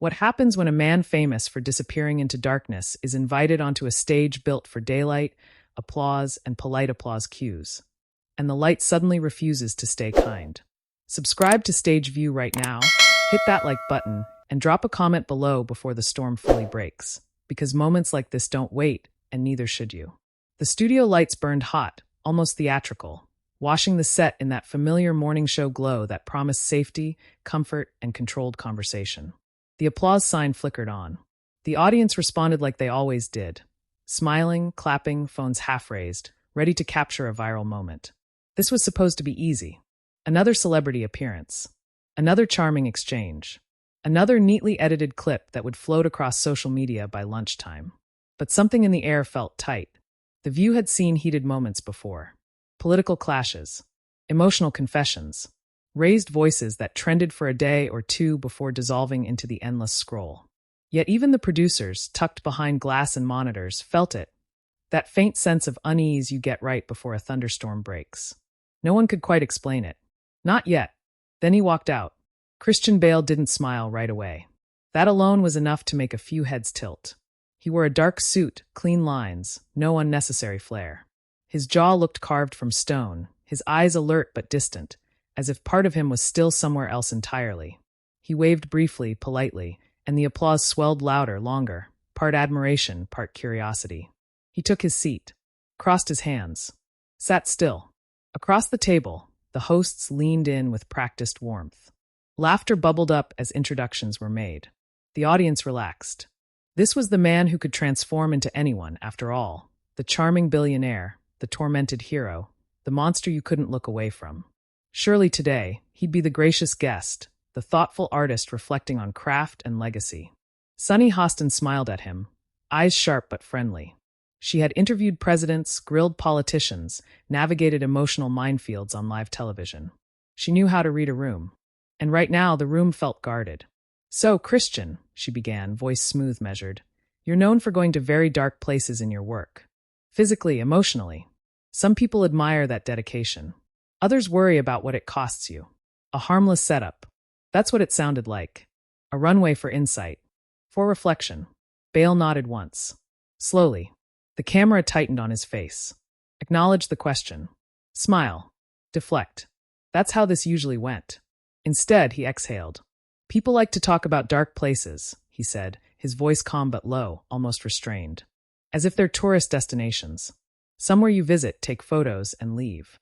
What happens when a man famous for disappearing into darkness is invited onto a stage built for daylight, applause, and polite applause cues, and the light suddenly refuses to stay kind? Subscribe to Stage View right now, hit that like button, and drop a comment below before the storm fully breaks, because moments like this don't wait, and neither should you. The studio lights burned hot, almost theatrical, washing the set in that familiar morning show glow that promised safety, comfort, and controlled conversation. The applause sign flickered on. The audience responded like they always did, smiling, clapping, phones half raised, ready to capture a viral moment. This was supposed to be easy. Another celebrity appearance. Another charming exchange. Another neatly edited clip that would float across social media by lunchtime. But something in the air felt tight. The View had seen heated moments before. Political clashes. Emotional confessions. Raised voices that trended for a day or two before dissolving into the endless scroll. Yet even the producers, tucked behind glass and monitors, felt it. That faint sense of unease you get right before a thunderstorm breaks. No one could quite explain it. Not yet. Then he walked out. Christian Bale didn't smile right away. That alone was enough to make a few heads tilt. He wore a dark suit, clean lines, no unnecessary flair. His jaw looked carved from stone, his eyes alert but distant, as if part of him was still somewhere else entirely. He waved briefly, politely, and the applause swelled louder, longer, part admiration, part curiosity. He took his seat, crossed his hands, sat still. Across the table, the hosts leaned in with practiced warmth. Laughter bubbled up as introductions were made. The audience relaxed. This was the man who could transform into anyone, after all. The charming billionaire, the tormented hero, the monster you couldn't look away from. Surely today, he'd be the gracious guest, the thoughtful artist reflecting on craft and legacy. Sunny Hostin smiled at him, eyes sharp but friendly. She had interviewed presidents, grilled politicians, navigated emotional minefields on live television. She knew how to read a room. And right now, the room felt guarded. "So, Christian," she began, voice smooth measured, "you're known for going to very dark places in your work. Physically, emotionally. Some people admire that dedication. Others worry about what it costs you. A harmless setup. That's what it sounded like. A runway for insight. For reflection." Bale nodded once. Slowly. The camera tightened on his face. Acknowledge the question. Smile. Deflect. That's how this usually went. Instead, he exhaled. "People like to talk about dark places," he said, his voice calm but low, almost restrained. "As if they're tourist destinations. Somewhere you visit, take photos, and leave."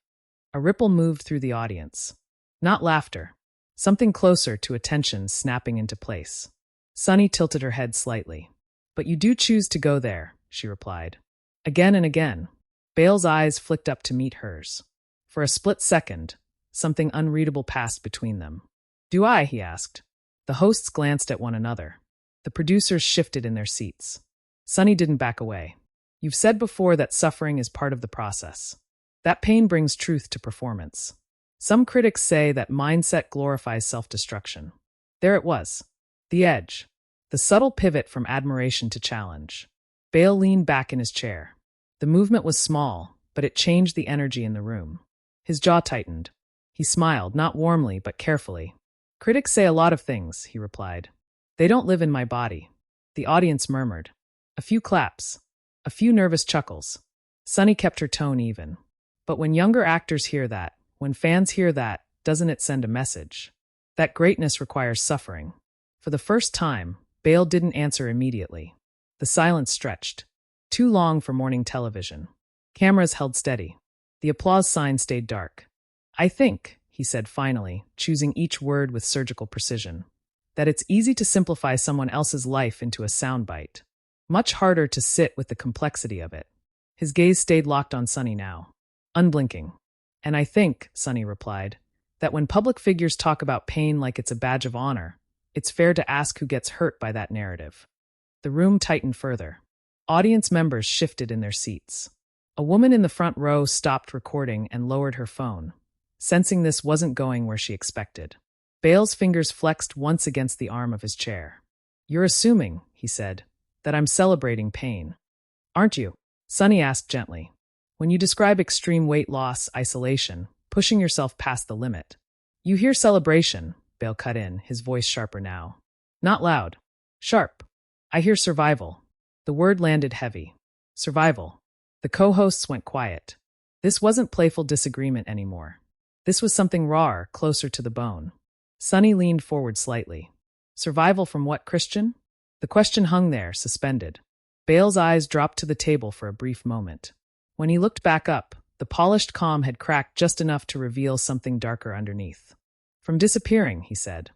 A ripple moved through the audience. Not laughter. Something closer to attention snapping into place. Sunny tilted her head slightly. "But you do choose to go there," she replied. Again and again. Bale's eyes flicked up to meet hers. For a split second, something unreadable passed between them. "Do I?" he asked. The hosts glanced at one another. The producers shifted in their seats. Sunny didn't back away. "You've said before that suffering is part of the process. That pain brings truth to performance. Some critics say that mindset glorifies self-destruction." There it was. The edge. The subtle pivot from admiration to challenge. Bale leaned back in his chair. The movement was small, but it changed the energy in the room. His jaw tightened. He smiled, not warmly, but carefully. "Critics say a lot of things," he replied. "They don't live in my body." The audience murmured. A few claps. A few nervous chuckles. Sunny kept her tone even. "But when younger actors hear that, when fans hear that, doesn't it send a message? That greatness requires suffering." For the first time, Bale didn't answer immediately. The silence stretched. Too long for morning television. Cameras held steady. The applause sign stayed dark. "I think," he said finally, choosing each word with surgical precision, "that it's easy to simplify someone else's life into a soundbite. Much harder to sit with the complexity of it." His gaze stayed locked on Sunny now, unblinking. "And I think," Sunny replied, "that when public figures talk about pain like it's a badge of honor, it's fair to ask who gets hurt by that narrative." The room tightened further. Audience members shifted in their seats. A woman in the front row stopped recording and lowered her phone, sensing this wasn't going where she expected. Bale's fingers flexed once against the arm of his chair. "You're assuming," he said, "that I'm celebrating pain. Aren't you?" Sunny asked gently. "When you describe extreme weight loss, isolation, pushing yourself past the limit." "You hear celebration," Bale cut in, his voice sharper now. "Not loud. Sharp. I hear survival. The word landed heavy. Survival. The co-hosts went quiet. This wasn't playful disagreement anymore. This was something rawer, closer to the bone. Sunny leaned forward slightly. Survival from what, Christian? The question hung there, suspended. Bale's eyes dropped to the table for a brief moment. When he looked back up, the polished calm had cracked just enough to reveal something darker underneath. From disappearing, he said.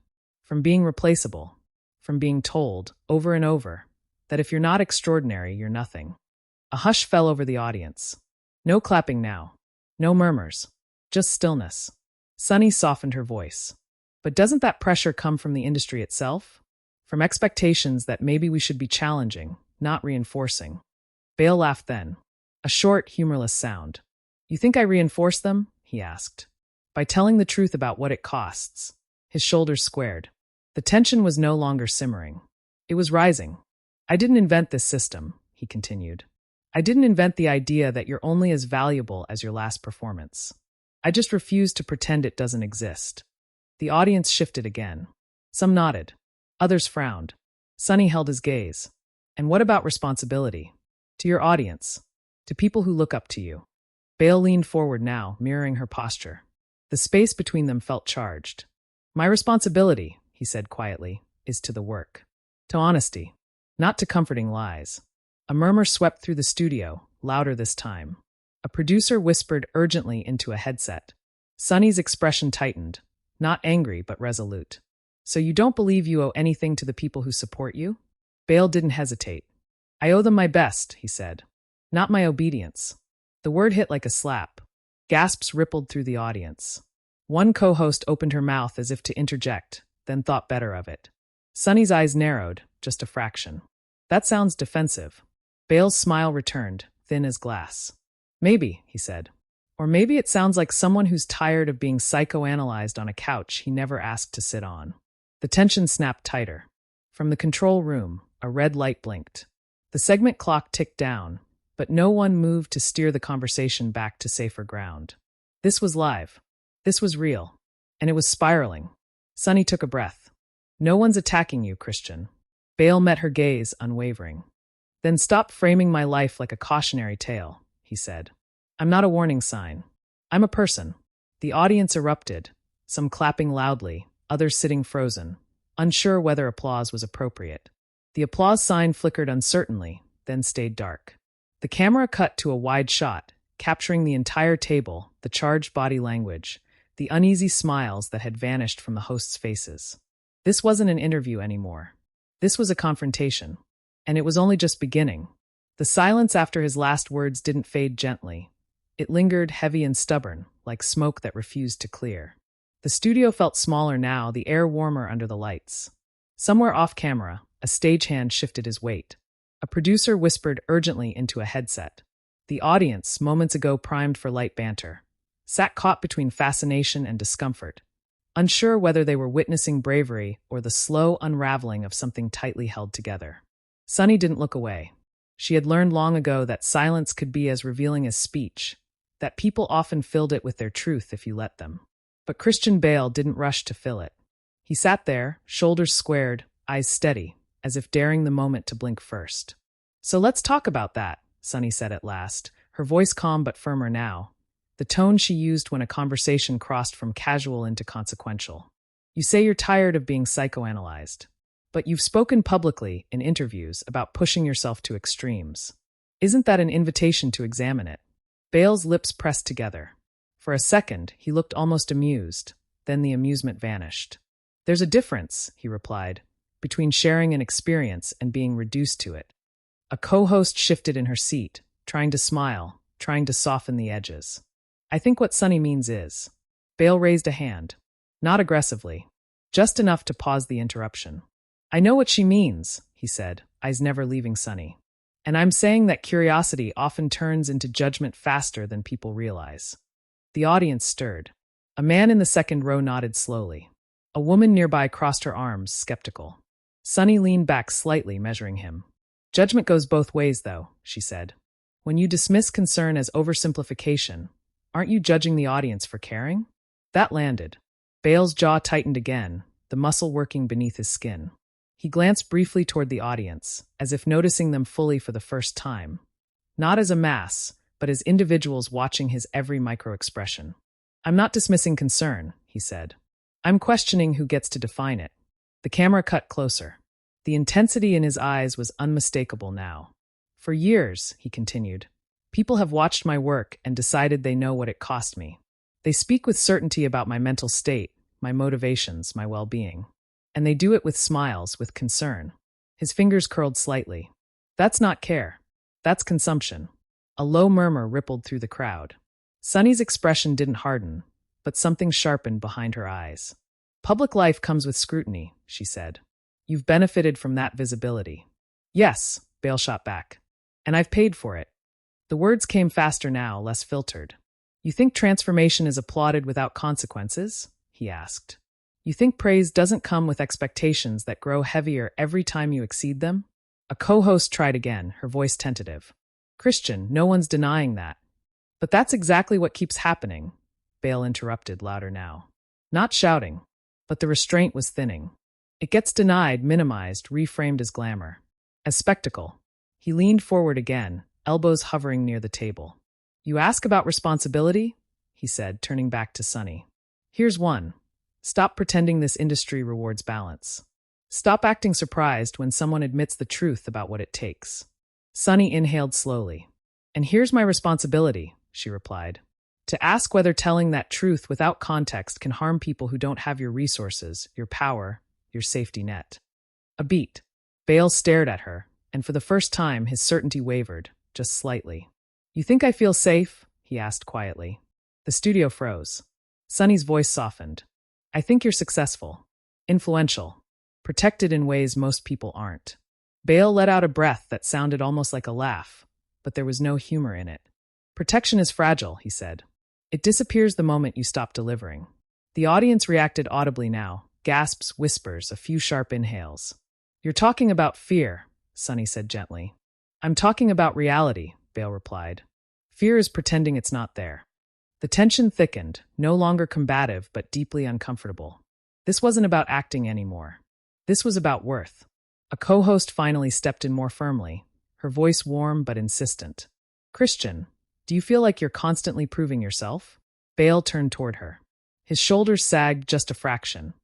From being replaceable. From being told, over and over, that if you're not extraordinary, you're nothing. A hush fell over the audience. No clapping now. No murmurs. Just stillness. Sunny softened her voice. But doesn't that pressure come from the industry itself? From expectations that maybe we should be challenging, not reinforcing. Bale laughed then. A short, humorless sound. You think I reinforce them? He asked. By telling the truth about what it costs. His shoulders squared. The tension was no longer simmering. It was rising. I didn't invent this system, he continued. I didn't invent the idea that you're only as valuable as your last performance. I just refuse to pretend it doesn't exist. The audience shifted again. Some nodded. Others frowned. Sunny held his gaze. And what about responsibility? To your audience. To people who look up to you. Bale leaned forward now, mirroring her posture. The space between them felt charged. My responsibility, he said quietly, is to the work. To honesty. Not to comforting lies. A murmur swept through the studio, louder this time. A producer whispered urgently into a headset. Sunny's expression tightened. Not angry, but resolute. So you don't believe you owe anything to the people who support you? Bale didn't hesitate. I owe them my best, he said. Not my obedience. The word hit like a slap. Gasps rippled through the audience. One co-host opened her mouth as if to interject, then thought better of it. Sunny's eyes narrowed, just a fraction. That sounds defensive. Bale's smile returned, thin as glass. Maybe, he said. Or maybe it sounds like someone who's tired of being psychoanalyzed on a couch he never asked to sit on. The tension snapped tighter. From the control room, a red light blinked. The segment clock ticked down, but no one moved to steer the conversation back to safer ground. This was live. This was real. And it was spiraling. Sunny took a breath. No one's attacking you, Christian. Bale met her gaze, unwavering. Then stop framing my life like a cautionary tale, he said. I'm not a warning sign. I'm a person. The audience erupted, some clapping loudly, others sitting frozen, unsure whether applause was appropriate. The applause sign flickered uncertainly, then stayed dark. The camera cut to a wide shot, capturing the entire table, the charged body language, the uneasy smiles that had vanished from the hosts' faces. This wasn't an interview anymore. This was a confrontation. And it was only just beginning. The silence after his last words didn't fade gently. It lingered heavy and stubborn, like smoke that refused to clear. The studio felt smaller now, the air warmer under the lights. Somewhere off camera, a stagehand shifted his weight. A producer whispered urgently into a headset. The audience, moments ago primed for light banter, sat caught between fascination and discomfort, unsure whether they were witnessing bravery or the slow unraveling of something tightly held together. Sunny didn't look away. She had learned long ago that silence could be as revealing as speech, that people often filled it with their truth if you let them. But Christian Bale didn't rush to fill it. He sat there, shoulders squared, eyes steady, as if daring the moment to blink first. So let's talk about that, Sunny said at last, her voice calm but firmer now, the tone she used when a conversation crossed from casual into consequential. You say you're tired of being psychoanalyzed. But you've spoken publicly, in interviews, about pushing yourself to extremes. Isn't that an invitation to examine it? Bale's lips pressed together. For a second, he looked almost amused. Then the amusement vanished. There's a difference, he replied, between sharing an experience and being reduced to it. A co-host shifted in her seat, trying to smile, trying to soften the edges. I think what Sunny means is. Bale raised a hand. Not aggressively. Just enough to pause the interruption. I know what she means, he said, eyes never leaving Sunny. And I'm saying that curiosity often turns into judgment faster than people realize. The audience stirred. A man in the second row nodded slowly. A woman nearby crossed her arms, skeptical. Sunny leaned back slightly, measuring him. Judgment goes both ways, though, she said. When you dismiss concern as oversimplification, aren't you judging the audience for caring? That landed. Bale's jaw tightened again, the muscle working beneath his skin. He glanced briefly toward the audience, as if noticing them fully for the first time. Not as a mass, but as individuals watching his every micro-expression. "I'm not dismissing concern," he said. "I'm questioning who gets to define it." The camera cut closer. The intensity in his eyes was unmistakable now. "For years," he continued, "people have watched my work and decided they know what it cost me. They speak with certainty about my mental state, my motivations, my well-being. And they do it with smiles, with concern." His fingers curled slightly. "That's not care. That's consumption." A low murmur rippled through the crowd. Sunny's expression didn't harden, but something sharpened behind her eyes. "Public life comes with scrutiny," she said. "You've benefited from that visibility." "Yes," Bale shot back. "And I've paid for it." The words came faster now, less filtered. "You think transformation is applauded without consequences?" he asked. "You think praise doesn't come with expectations that grow heavier every time you exceed them?" A co-host tried again, her voice tentative. "Christian, no one's denying that." "But that's exactly what keeps happening," Bale interrupted, louder now. Not shouting, but the restraint was thinning. "It gets denied, minimized, reframed as glamour, as spectacle." He leaned forward again, elbows hovering near the table. "You ask about responsibility?" he said, turning back to Sunny. "Here's one. Stop pretending this industry rewards balance. Stop acting surprised when someone admits the truth about what it takes." Sunny inhaled slowly. "And here's my responsibility," she replied. "To ask whether telling that truth without context can harm people who don't have your resources, your power, your safety net." A beat. Bale stared at her, and for the first time his certainty wavered, just slightly. "You think I feel safe?" he asked quietly. The studio froze. Sunny's voice softened. "I think you're successful, influential, protected in ways most people aren't." Bale let out a breath that sounded almost like a laugh, but there was no humor in it. "Protection is fragile," he said. "It disappears the moment you stop delivering." The audience reacted audibly now, gasps, whispers, a few sharp inhales. "You're talking about fear," Sunny said gently. "I'm talking about reality," Bale replied. "Fear is pretending it's not there." The tension thickened, no longer combative but deeply uncomfortable. This wasn't about acting anymore. This was about worth. A co-host finally stepped in more firmly, her voice warm but insistent. "Christian, do you feel like you're constantly proving yourself?" Bale turned toward her. His shoulders sagged just a fraction,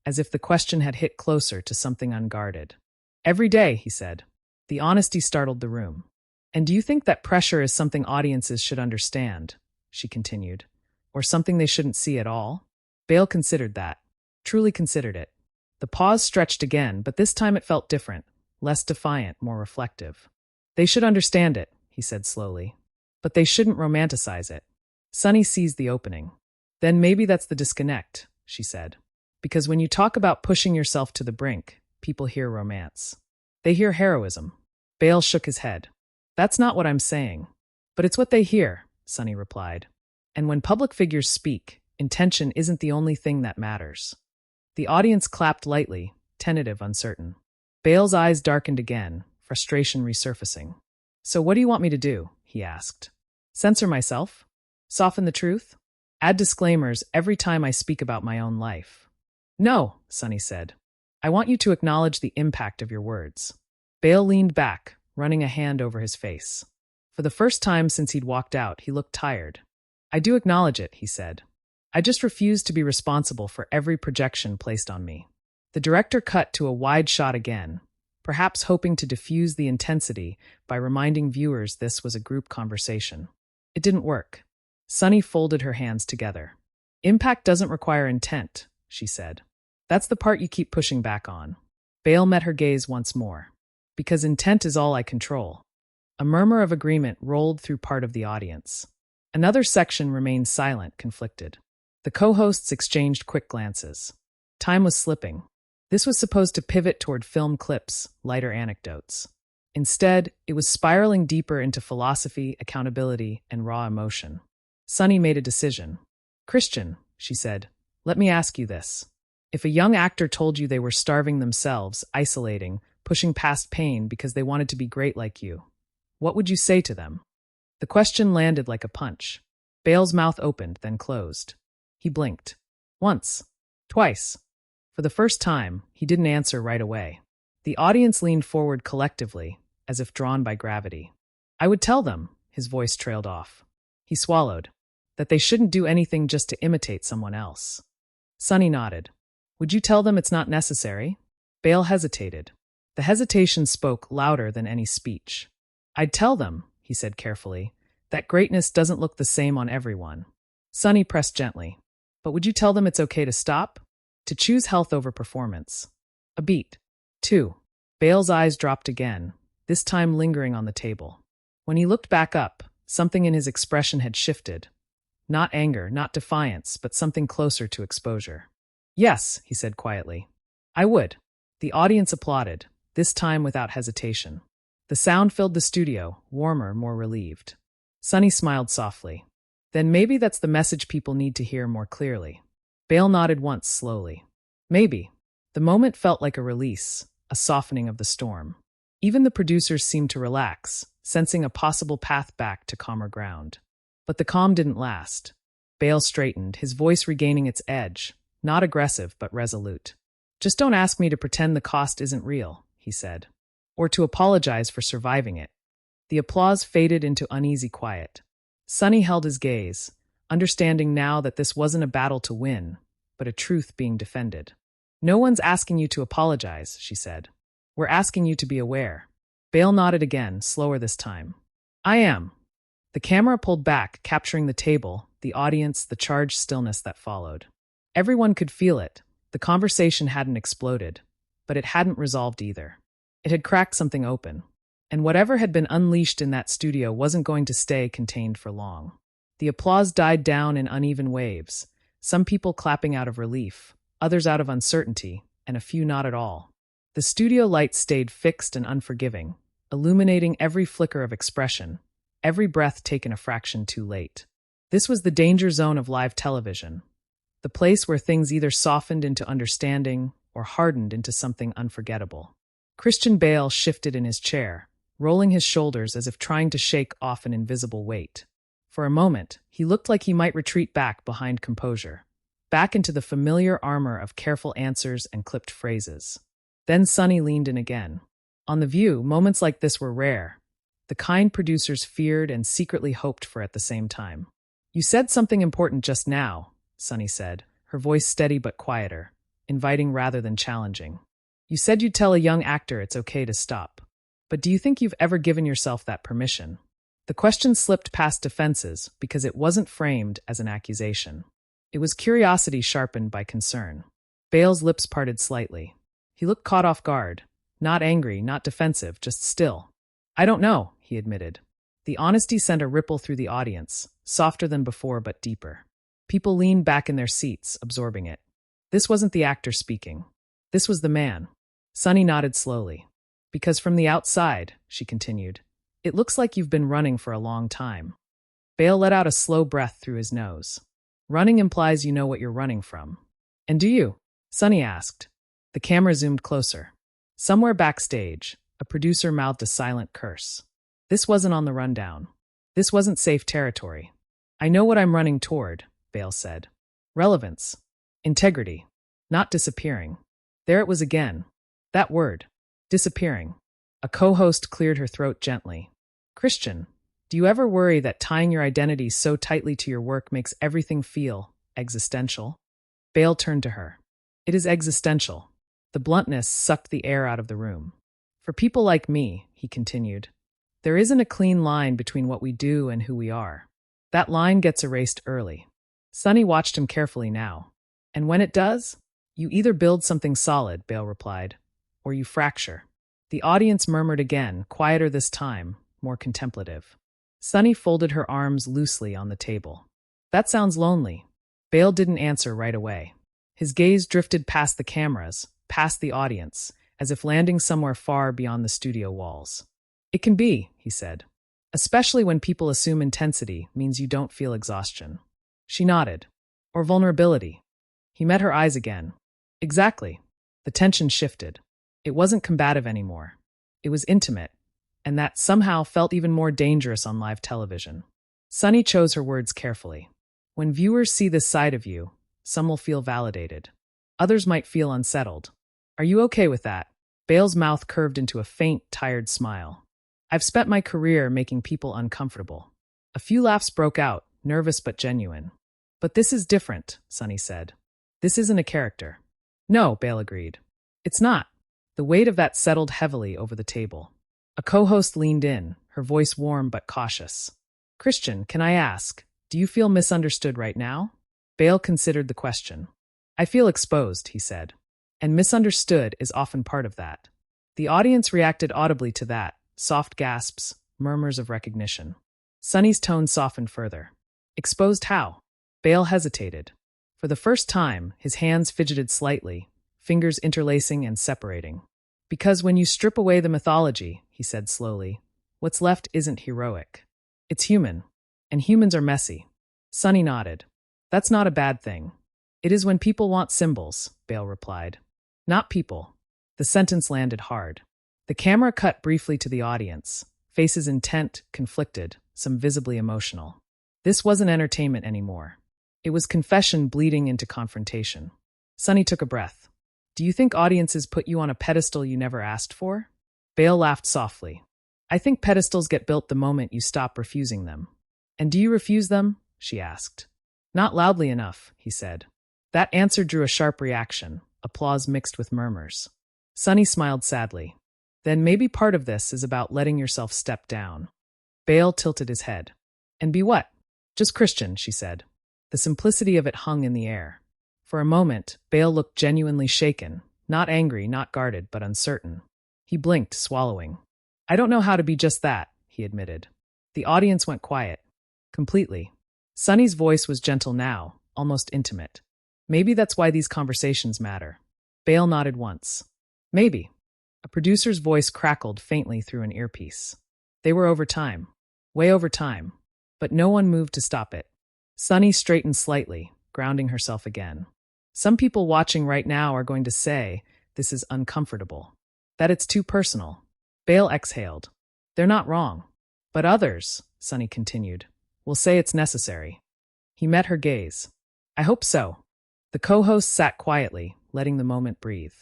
as if the question had hit closer to something unguarded. "Every day," he said. The honesty startled the room. "And do you think that pressure is something audiences should understand?" she continued. "Or something they shouldn't see at all?" Bale considered that. Truly considered it. The pause stretched again, but this time it felt different, less defiant, more reflective. "They should understand it," he said slowly. "But they shouldn't romanticize it." Sunny seized the opening. "Then maybe that's the disconnect," she said. "Because when you talk about pushing yourself to the brink, people hear romance. They hear heroism." Bale shook his head. "That's not what I'm saying. But it's what they hear," Sunny replied. "And when public figures speak, intention isn't the only thing that matters." The audience clapped lightly, tentative, uncertain. Bale's eyes darkened again, frustration resurfacing. "So what do you want me to do?" he asked. "Censor myself? Soften the truth? Add disclaimers every time I speak about my own life?" "No," Sunny said. "I want you to acknowledge the impact of your words." Bale leaned back, running a hand over his face. For the first time since he'd walked out, he looked tired. "I do acknowledge it," he said. "I just refuse to be responsible for every projection placed on me." The director cut to a wide shot again, perhaps hoping to diffuse the intensity by reminding viewers this was a group conversation. It didn't work. Sunny folded her hands together. "Impact doesn't require intent," she said. "That's the part you keep pushing back on." Bale met her gaze once more. "Because intent is all I control." A murmur of agreement rolled through part of the audience. Another section remained silent, conflicted. The co-hosts exchanged quick glances. Time was slipping. This was supposed to pivot toward film clips, lighter anecdotes. Instead, it was spiraling deeper into philosophy, accountability, and raw emotion. Sunny made a decision. "Christian," she said, "let me ask you this. If a young actor told you they were starving themselves, isolating, pushing past pain because they wanted to be great like you, what would you say to them?" The question landed like a punch. Bale's mouth opened, then closed. He blinked. Once. Twice. For the first time, he didn't answer right away. The audience leaned forward collectively, as if drawn by gravity. I would tell them, his voice trailed off. He swallowed, that they shouldn't do anything just to imitate someone else. Sunny nodded. Would you tell them it's not necessary? Bale hesitated. The hesitation spoke louder than any speech. I'd tell them, he said carefully, that greatness doesn't look the same on everyone. Sunny pressed gently. But would you tell them it's okay to stop? To choose health over performance. A beat. 2. Bale's eyes dropped again, this time lingering on the table. When he looked back up, something in his expression had shifted. Not anger, not defiance, but something closer to exposure. Yes, he said quietly. I would. The audience applauded, this time without hesitation. The sound filled the studio, warmer, more relieved. Sunny smiled softly. Then maybe that's the message people need to hear more clearly. Bale nodded once slowly. Maybe. The moment felt like a release, a softening of the storm. Even the producers seemed to relax, sensing a possible path back to calmer ground. But the calm didn't last. Bale straightened, his voice regaining its edge, not aggressive but resolute. Just don't ask me to pretend the cost isn't real, he said. Or to apologize for surviving it. The applause faded into uneasy quiet. Sunny held his gaze, understanding now that this wasn't a battle to win, but a truth being defended. No one's asking you to apologize, she said. We're asking you to be aware. Bale nodded again, slower this time. I am. The camera pulled back, capturing the table, the audience, the charged stillness that followed. Everyone could feel it. The conversation hadn't exploded, but it hadn't resolved either. It had cracked something open. And whatever had been unleashed in that studio wasn't going to stay contained for long. The applause died down in uneven waves, some people clapping out of relief, others out of uncertainty, and a few not at all. The studio lights stayed fixed and unforgiving, illuminating every flicker of expression, every breath taken a fraction too late. This was the danger zone of live television, the place where things either softened into understanding or hardened into something unforgettable. Christian Bale shifted in his chair, rolling his shoulders as if trying to shake off an invisible weight. For a moment, he looked like he might retreat back behind composure, back into the familiar armor of careful answers and clipped phrases. Then Sunny leaned in again. On The View, moments like this were rare, the kind producers feared and secretly hoped for at the same time. You said something important just now, Sunny said, her voice steady but quieter, inviting rather than challenging. You said you'd tell a young actor it's okay to stop. But do you think you've ever given yourself that permission? The question slipped past defenses because it wasn't framed as an accusation. It was curiosity sharpened by concern. Bale's lips parted slightly. He looked caught off guard. Not angry, not defensive, just still. I don't know, he admitted. The honesty sent a ripple through the audience, softer than before but deeper. People leaned back in their seats, absorbing it. This wasn't the actor speaking. This was the man. Sunny nodded slowly. Because from the outside, she continued, it looks like you've been running for a long time. Bale let out a slow breath through his nose. Running implies you know what you're running from. And do you? Sunny asked. The camera zoomed closer. Somewhere backstage, a producer mouthed a silent curse. This wasn't on the rundown. This wasn't safe territory. I know what I'm running toward, Bale said. Relevance. Integrity. Not disappearing. There it was again. That word. Disappearing. A co-host cleared her throat gently. Christian, do you ever worry that tying your identity so tightly to your work makes everything feel existential? Bale turned to her. It is existential. The bluntness sucked the air out of the room. For people like me, he continued, there isn't a clean line between what we do and who we are. That line gets erased early. Sunny watched him carefully now. And when it does, you either build something solid, Bale replied, or you fracture. The audience murmured again, quieter this time, more contemplative. Sunny folded her arms loosely on the table. That sounds lonely. Bale didn't answer right away. His gaze drifted past the cameras, past the audience, as if landing somewhere far beyond the studio walls. It can be, he said. Especially when people assume intensity means you don't feel exhaustion. She nodded. Or vulnerability. He met her eyes again. Exactly. The tension shifted. It wasn't combative anymore. It was intimate, and that somehow felt even more dangerous on live television. Sunny chose her words carefully. When viewers see this side of you, some will feel validated. Others might feel unsettled. Are you okay with that? Bale's mouth curved into a faint, tired smile. I've spent my career making people uncomfortable. A few laughs broke out, nervous but genuine. But this is different, Sunny said. This isn't a character. No, Bale agreed. It's not. The weight of that settled heavily over the table. A co-host leaned in, her voice warm but cautious. Christian, can I ask, do you feel misunderstood right now? Bale considered the question. I feel exposed, he said. And misunderstood is often part of that. The audience reacted audibly to that, soft gasps, murmurs of recognition. Sunny's tone softened further. Exposed how? Bale hesitated. For the first time, his hands fidgeted slightly, fingers interlacing and separating. Because when you strip away the mythology, he said slowly, what's left isn't heroic. It's human. And humans are messy. Sunny nodded. That's not a bad thing. It is when people want symbols, Bale replied. Not people. The sentence landed hard. The camera cut briefly to the audience, faces intent, conflicted, some visibly emotional. This wasn't entertainment anymore. It was confession bleeding into confrontation. Sunny took a breath. Do you think audiences put you on a pedestal you never asked for? Bale laughed softly. I think pedestals get built the moment you stop refusing them. And do you refuse them? She asked. Not loudly enough, he said. That answer drew a sharp reaction, applause mixed with murmurs. Sunny smiled sadly. Then maybe part of this is about letting yourself step down. Bale tilted his head. And be what? Just Christian, she said. The simplicity of it hung in the air. For a moment, Bale looked genuinely shaken, not angry, not guarded, but uncertain. He blinked, swallowing. I don't know how to be just that, he admitted. The audience went quiet. Completely. Sunny's voice was gentle now, almost intimate. Maybe that's why these conversations matter. Bale nodded once. Maybe. A producer's voice crackled faintly through an earpiece. They were over time. Way over time. But no one moved to stop it. Sunny straightened slightly, grounding herself again. Some people watching right now are going to say, this is uncomfortable. That it's too personal. Bale exhaled. They're not wrong. But others, Sunny continued, will say it's necessary. He met her gaze. I hope so. The co-host sat quietly, letting the moment breathe.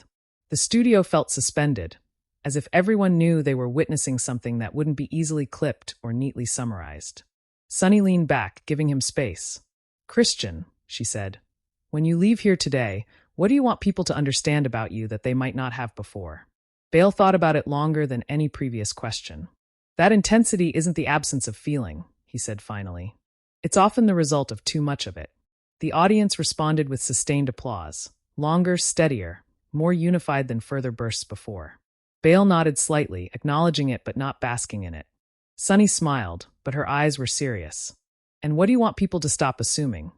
The studio felt suspended, as if everyone knew they were witnessing something that wouldn't be easily clipped or neatly summarized. Sunny leaned back, giving him space. Christian, she said, when you leave here today, what do you want people to understand about you that they might not have before? Bale thought about it longer than any previous question. That intensity isn't the absence of feeling, he said finally. It's often the result of too much of it. The audience responded with sustained applause, longer, steadier, more unified than further bursts before. Bale nodded slightly, acknowledging it but not basking in it. Sunny smiled, but her eyes were serious. And what do you want people to stop assuming?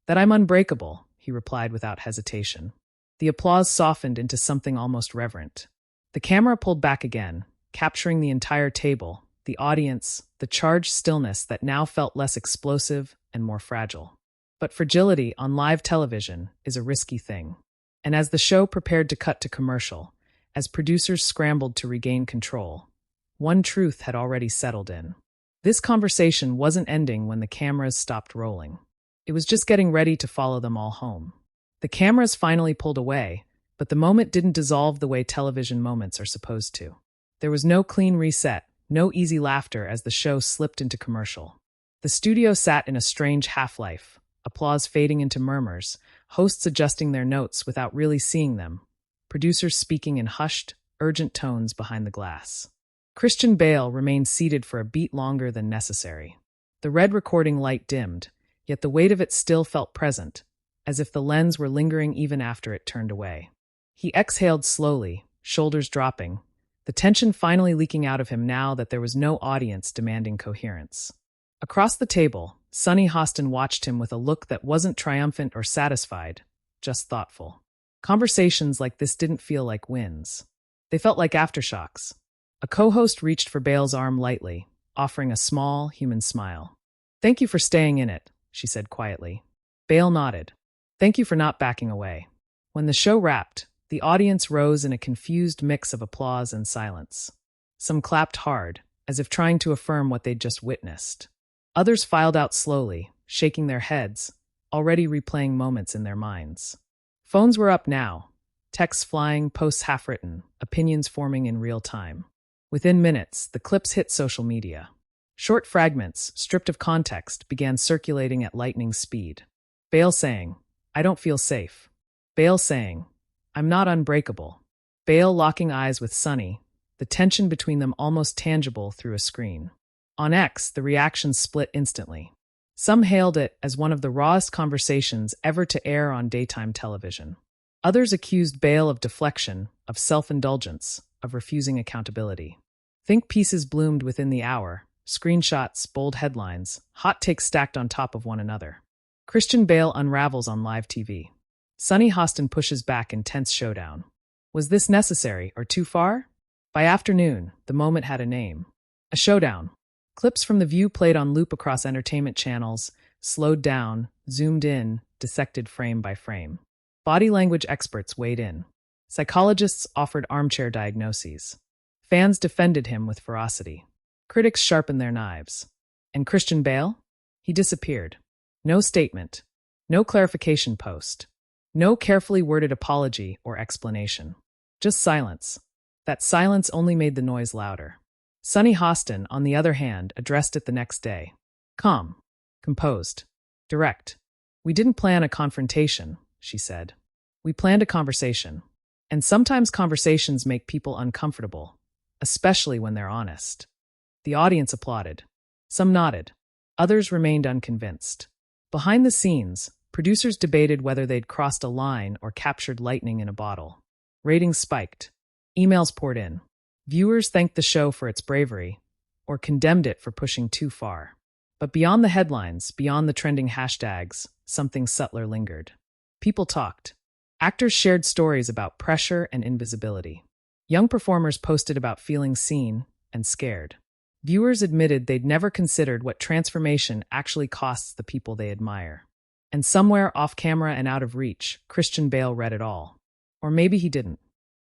That I'm unbreakable, he replied without hesitation. The applause softened into something almost reverent. The camera pulled back again, capturing the entire table, the audience, the charged stillness that now felt less explosive and more fragile. But fragility on live television is a risky thing. And as the show prepared to cut to commercial, as producers scrambled to regain control, one truth had already settled in. This conversation wasn't ending when the cameras stopped rolling. It was just getting ready to follow them all home. The cameras finally pulled away, but the moment didn't dissolve the way television moments are supposed to. There was no clean reset, no easy laughter as the show slipped into commercial. The studio sat in a strange half-life, applause fading into murmurs, hosts adjusting their notes without really seeing them, producers speaking in hushed, urgent tones behind the glass. Christian Bale remained seated for a beat longer than necessary. The red recording light dimmed, yet the weight of it still felt present, as if the lens were lingering even after it turned away. He exhaled slowly, shoulders dropping, the tension finally leaking out of him now that there was no audience demanding coherence. Across the table, Sunny Hostin watched him with a look that wasn't triumphant or satisfied, just thoughtful. Conversations like this didn't feel like wins. They felt like aftershocks. A co-host reached for Bale's arm lightly, offering a small, human smile. Thank you for staying in it, she said quietly. Bale nodded. Thank you for not backing away. When the show wrapped, the audience rose in a confused mix of applause and silence. Some clapped hard, as if trying to affirm what they'd just witnessed. Others filed out slowly, shaking their heads, already replaying moments in their minds. Phones were up now, Texts flying, posts half-written, opinions forming in real time. Within minutes, the clips hit social media. Short fragments, stripped of context, began circulating at lightning speed. Bale saying, "I don't feel safe." Bale saying, "I'm not unbreakable." Bale locking eyes with Sunny, the tension between them almost tangible through a screen. On X, the reactions split instantly. Some hailed it as one of the rawest conversations ever to air on daytime television. Others accused Bale of deflection, of self-indulgence, of refusing accountability. Think pieces bloomed within the hour, screenshots, bold headlines, hot takes stacked on top of one another. Christian Bale unravels on live TV. Sunny Hostin pushes back in tense showdown. Was this necessary or too far? By afternoon, the moment had a name. A showdown. Clips from The View played on loop across entertainment channels, slowed down, zoomed in, dissected frame by frame. Body language experts weighed in. Psychologists offered armchair diagnoses. Fans defended him with ferocity. Critics sharpened their knives. And Christian Bale? He disappeared. No statement. No clarification post. No carefully worded apology or explanation. Just silence. That silence only made the noise louder. Sunny Hostin, on the other hand, addressed it the next day. Calm. Composed. Direct. "We didn't plan a confrontation," she said. "We planned a conversation. And sometimes conversations make people uncomfortable, especially when they're honest." The audience applauded. Some nodded. Others remained unconvinced. Behind the scenes, producers debated whether they'd crossed a line or captured lightning in a bottle. Ratings spiked. Emails poured in. Viewers thanked the show for its bravery, or condemned it for pushing too far. But beyond the headlines, beyond the trending hashtags, something subtler lingered. People talked. Actors shared stories about pressure and invisibility. Young performers posted about feeling seen and scared. Viewers admitted they'd never considered what transformation actually costs the people they admire. And somewhere off camera and out of reach, Christian Bale read it all. Or maybe he didn't.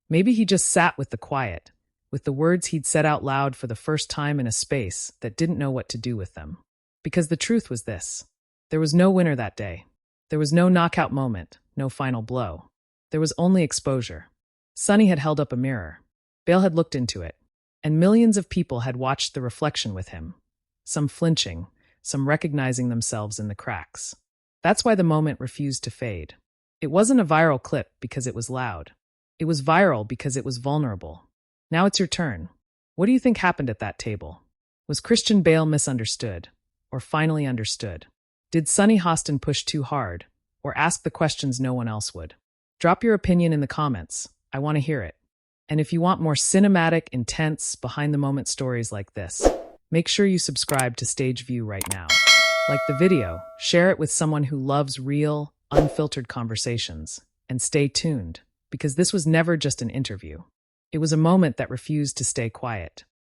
Maybe he just sat with the quiet, with the words he'd said out loud for the first time in a space that didn't know what to do with them. Because the truth was this. There was no winner that day. There was no knockout moment, no final blow. There was only exposure. Sunny had held up a mirror. Bale had looked into it. And millions of people had watched the reflection with him. Some flinching, some recognizing themselves in the cracks. That's why the moment refused to fade. It wasn't a viral clip because it was loud. It was viral because it was vulnerable. Now it's your turn. What do you think happened at that table? Was Christian Bale misunderstood? Or finally understood? Did Sunny Hostin push too hard? Or ask the questions no one else would? Drop your opinion in the comments. I want to hear it. And if you want more cinematic, intense, behind-the-moment stories like this, make sure you subscribe to Stage View right now. Like the video, share it with someone who loves real, unfiltered conversations, and stay tuned, because this was never just an interview. It was a moment that refused to stay quiet.